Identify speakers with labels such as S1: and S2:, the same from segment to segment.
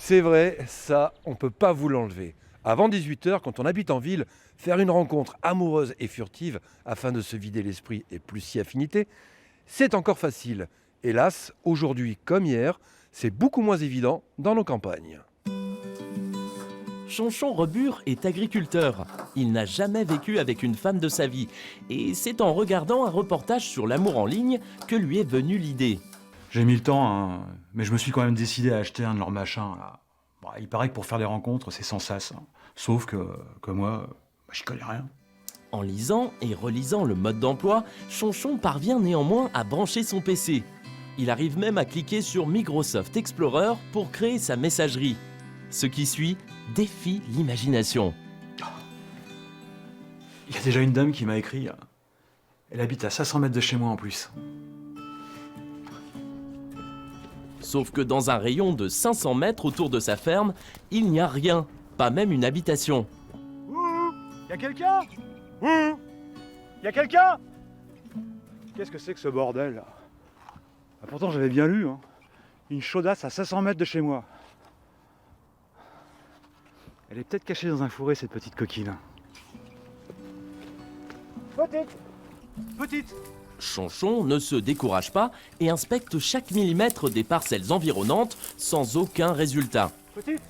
S1: C'est vrai, ça, on peut pas vous l'enlever. Avant 18h, quand on habite en ville, faire une rencontre amoureuse et furtive afin de se vider l'esprit et plus si affinité, c'est encore facile. Hélas, aujourd'hui comme hier, c'est beaucoup moins évident dans nos campagnes.
S2: Chonchon Rebure est agriculteur. Il n'a jamais vécu avec une femme de sa vie. Et c'est en regardant un reportage sur l'amour en ligne que lui est venue l'idée.
S3: J'ai mis le temps, hein, mais je me suis quand même décidé à acheter un de leurs machins. Là. Bon, il paraît que pour faire des rencontres, c'est sans sas. Hein. Sauf que moi, j'y connais rien.
S2: En lisant et relisant le mode d'emploi, Chonchon parvient néanmoins à brancher son PC. Il arrive même à cliquer sur Microsoft Explorer pour créer sa messagerie. Ce qui suit défie l'imagination.
S3: Il y a déjà une dame qui m'a écrit. Elle habite à 500 mètres de chez moi en plus.
S2: Sauf que dans un rayon de 500 mètres autour de sa ferme, il n'y a rien, pas même une habitation.
S4: Ouh, y a quelqu'un? Ouh, y a quelqu'un? Qu'est-ce que c'est que ce bordel là? Ah, pourtant j'avais bien lu, hein. Une chaudasse à 500 mètres de chez moi. Elle est peut-être cachée dans un fourré cette petite coquine. Petite.
S2: Chonchon ne se décourage pas et inspecte chaque millimètre des parcelles environnantes sans aucun résultat.
S4: Petite.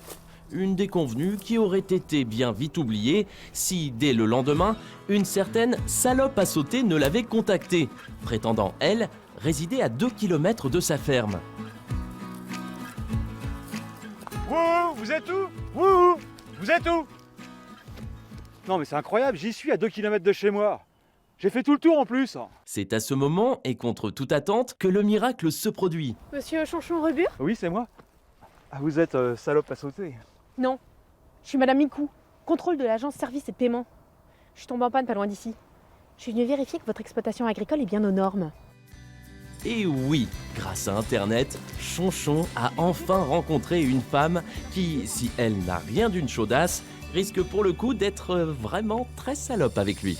S2: Une déconvenue qui aurait été bien vite oubliée si, dès le lendemain, une certaine salope à sauter ne l'avait contactée, prétendant, elle, résider à 2 km de sa ferme.
S4: Wouh, vous êtes où? Wouh, vous êtes où? Non mais c'est incroyable, j'y suis à 2 km de chez moi. J'ai fait tout le tour en plus.
S2: C'est à ce moment, et contre toute attente, que le miracle se produit.
S5: Monsieur Chonchon Rebure?
S4: Oui, c'est moi. Ah, vous êtes salope à sauter.
S5: Non. Je suis Madame Micou, contrôle de l'agence service et paiement. Je suis tombée en panne pas loin d'ici. Je suis venue vérifier que votre exploitation agricole est bien aux normes.
S2: Et oui, grâce à Internet, Chonchon a enfin rencontré une femme qui, si elle n'a rien d'une chaudasse, risque pour le coup d'être vraiment très salope avec lui.